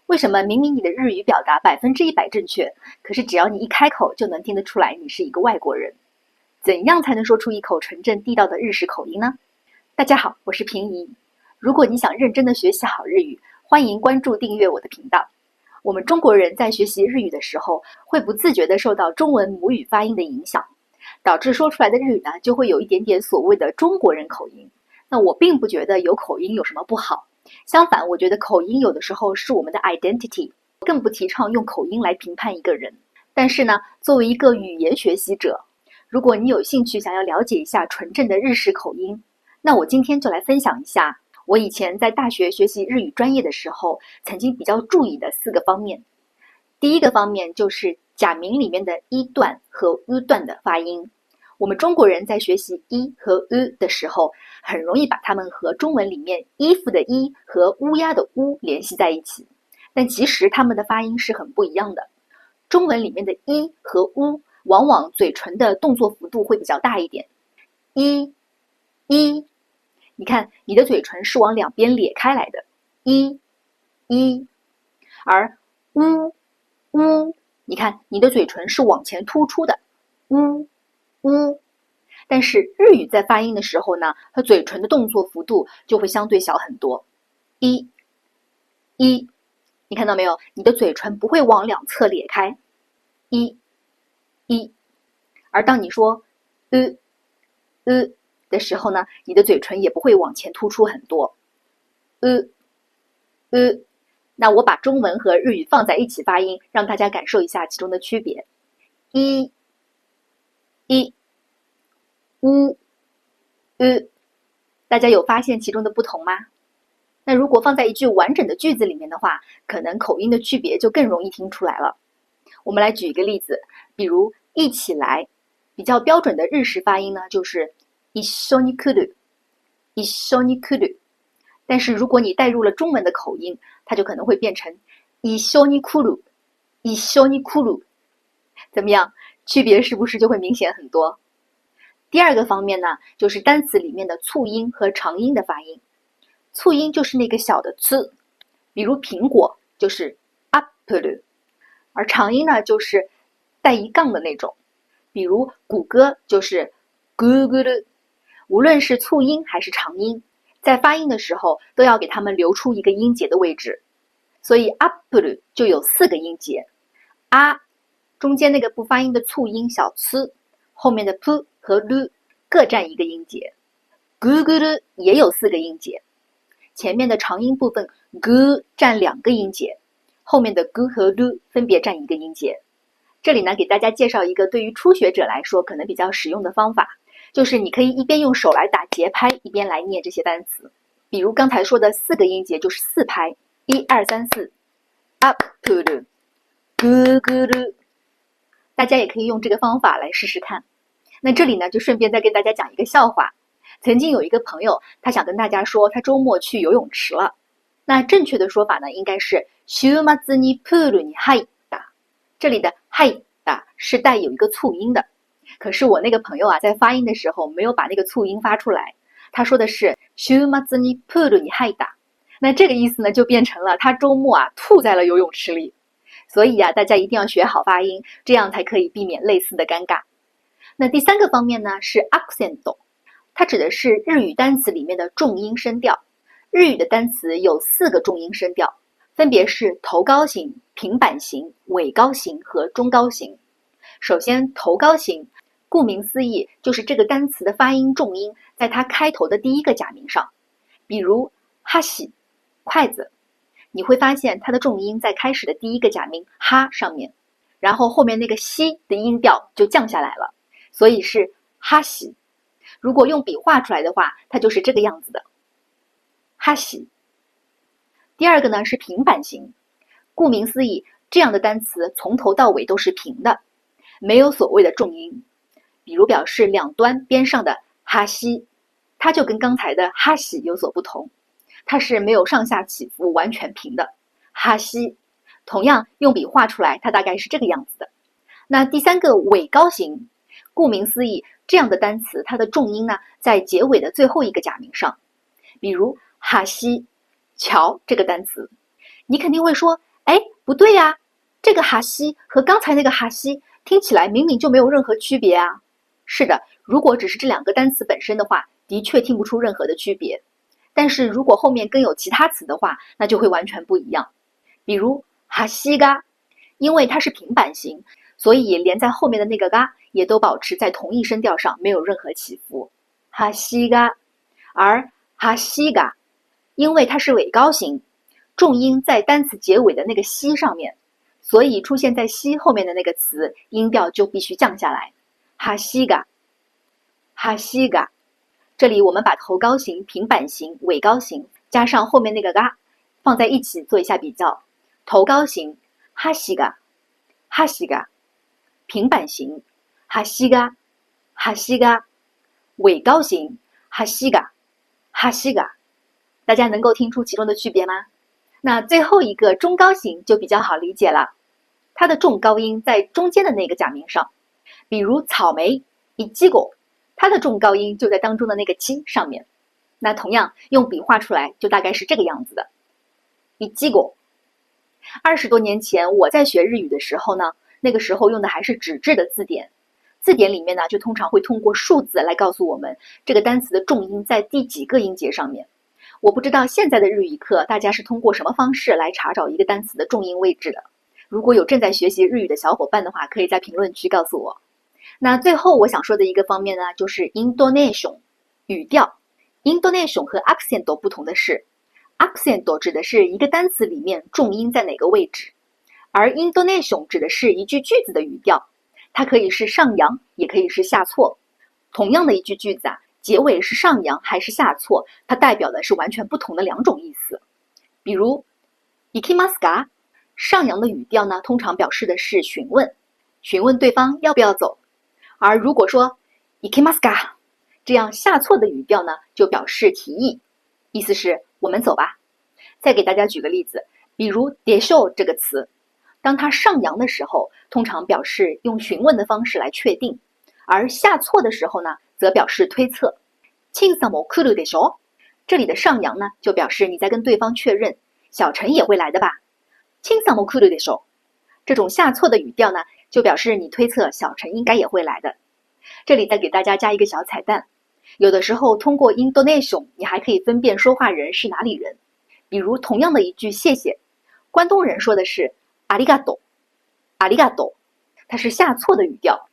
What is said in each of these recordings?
为什么明明你的日语表达100%正确，可是只要你一开口就能听得出来你是一个外国人？怎样才能说出一口纯正地道的日式口音呢？大家好，我是平怡。如果你想认真的学习好日语，欢迎关注订阅我的频道。我们中国人在学习日语的时候，会不自觉地受到中文母语发音的影响，导致说出来的日语呢，就会有一点点所谓的中国人口音。那我并不觉得有口音有什么不好，相反，我觉得口音有的时候是我们的 identity， 更不提倡用口音来评判一个人。但是呢，作为一个语言学习者，如果你有兴趣想要了解一下纯正的日式口音，那我今天就来分享一下我以前在大学学习日语专业的时候曾经比较注意的4个方面。第一个方面就是假名里面的一段和 u 段的发音。我们中国人在学习一和 u 的时候，很容易把它们和中文里面衣服的衣和乌鸦的乌联系在一起，但其实它们的发音是很不一样的。中文里面的一和乌往往嘴唇的动作幅度会比较大一点，一，你看你的嘴唇是往两边咧开来的，一，而乌，你看你的嘴唇是往前突出的，乌。但是日语在发音的时候呢，它嘴唇的动作幅度就会相对小很多，一，你看到没有？你的嘴唇不会往两侧咧开，一，而当你说的时候呢，你的嘴唇也不会往前突出很多，那我把中文和日语放在一起发音，让大家感受一下其中的区别，一，乌，大家有发现其中的不同吗？那如果放在一句完整的句子里面的话，可能口音的区别就更容易听出来了。我们来举一个例子，比如一起来，比较标准的日式发音呢，就是一緒に来る，但是如果你带入了中文的口音，它就可能会变成一緒に来る，怎么样？区别是不是就会明显很多？第二个方面呢，就是单词里面的促音和长音的发音。促音就是那个小的 c， 比如苹果就是 apple， 而长音呢就是带一杠的那种，比如谷歌就是 Google。 无论是促音还是长音，在发音的时候都要给它们留出一个音节的位置，所以 apple 就有4个音节，啊，中间那个不发音的促音小 c， 后面的 p 和 lu 各占一个音节， Google 也有4个音节，前面的长音部分 gu 占2个音节，后面的 gu 和 lu 分别占1个音节。这里呢，给大家介绍一个对于初学者来说可能比较实用的方法，就是你可以一边用手来打节拍，一边来念这些单词。比如刚才说的4个音节就是4拍，1、2、3、4 apple Google， 大家也可以用这个方法来试试看。那这里呢，就顺便再跟大家讲一个笑话。曾经有一个朋友，他想跟大家说他周末去游泳池了。那正确的说法呢，应该是週末にプールに入った。这里的入った是带有一个促音的。可是我那个朋友啊，在发音的时候没有把那个促音发出来，他说的是週末にプールに入った。那这个意思呢，就变成了他周末啊吐在了游泳池里。所以啊，大家一定要学好发音，这样才可以避免类似的尴尬。那第3个方面呢，是 accent， 它指的是日语单词里面的重音声调。日语的单词有4个重音声调，分别是头高型、平板型、尾高型和中高型。首先头高型，顾名思义，就是这个单词的发音重音在它开头的第1个假名上。比如哈喜，筷子，你会发现它的重音在开始的第1个假名哈上面，然后后面那个西的音调就降下来了，所以是哈喜。如果用笔画出来的话，它就是这个样子的，哈喜。第2个呢是平板型，顾名思义，这样的单词从头到尾都是平的，没有所谓的重音。比如表示两端边上的哈西，它就跟刚才的哈喜有所不同，它是没有上下起伏，完全平的，哈西。同样用笔画出来，它大概是这个样子的。那第3个尾高型，顾名思义，这样的单词它的重音呢在结尾的最后1个假名上。比如哈西，桥这个单词，你肯定会说哎，不对呀，这个哈西和刚才那个哈西听起来明明就没有任何区别啊。是的，如果只是这两个单词本身的话，的确听不出任何的区别。但是如果后面跟有其他词的话，那就会完全不一样。比如哈西嘎，因为它是平板型，所以连在后面的那个嘎也都保持在同一声调上，没有任何起伏。哈西嘎，而哈西嘎，因为它是尾高型，重音在单词结尾的那个西上面，所以出现在西后面的那个词音调就必须降下来。哈西嘎，哈西嘎。这里我们把头高型、平板型、尾高型加上后面那个嘎放在一起做一下比较。头高型哈西嘎，哈西嘎；平板型哈西嘎，哈西嘎；尾高型哈西嘎，哈西嘎。大家能够听出其中的区别吗？那最后一个中高型就比较好理解了，它的重高音在中间的那个假名上，比如草莓一基果，它的重高音就在当中的那个七上面。那同样用笔画出来就大概是这个样子的，一基果。20多年前我在学日语的时候呢，那个时候用的还是纸质的字典，字典里面呢就通常会通过数字来告诉我们这个单词的重音在第几个音节上面。我不知道现在的日语课大家是通过什么方式来查找一个单词的重音位置的。如果有正在学习日语的小伙伴的话，可以在评论区告诉我。那最后我想说的一个方面呢，就是 intonation 语调。intonation 和 accent 不同的是， accent 指的是一个单词里面重音在哪个位置，而 intonation 指的是一句句子的语调，它可以是上扬，也可以是下挫。同样的一句句子啊，结尾是上扬还是下挫，它代表的是完全不同的两种意思。比如行きますか，上扬的语调呢，通常表示的是询问，询问对方要不要走。而如果说行きますか，这样下挫的语调呢，就表示提议，意思是我们走吧。再给大家举个例子，比如でしょう这个詞，当它上扬的时候，通常表示用询问的方式来确定，而下挫的时候呢，则表示推测。请さんも来るでしょ，这里的上扬呢，就表示你在跟对方确认，小陈也会来的吧。请さんも来るでしょ，这种下挫的语调呢，就表示你推测小陈应该也会来的。这里再给大家加一个小彩蛋，有的时候通过 intonation 你还可以分辨说话人是哪里人。比如同样的一句谢谢，关东人说的是ありがとう，ありがとう，它是下挫的语调，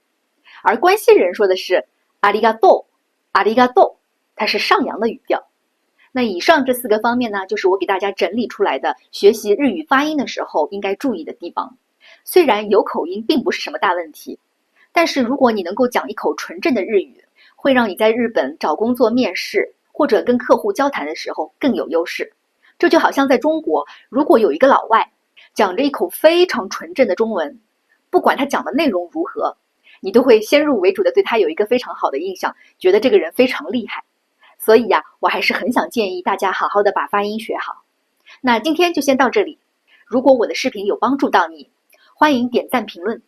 而关西人说的是ありがとう，ありがとう，它是上扬的语调。那以上这4个方面呢，就是我给大家整理出来的学习日语发音的时候应该注意的地方。虽然有口音并不是什么大问题，但是如果你能够讲一口纯正的日语，会让你在日本找工作面试或者跟客户交谈的时候更有优势。这就好像在中国，如果有一个老外讲着一口非常纯正的中文，不管他讲的内容如何，你都会先入为主的对他有一个非常好的印象，觉得这个人非常厉害。所以呀，我还是很想建议大家好好的把发音学好。那今天就先到这里，如果我的视频有帮助到你，欢迎点赞评论，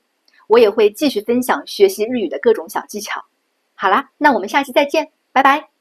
我也会继续分享学习日语的各种小技巧。好啦，那我们下期再见，拜拜。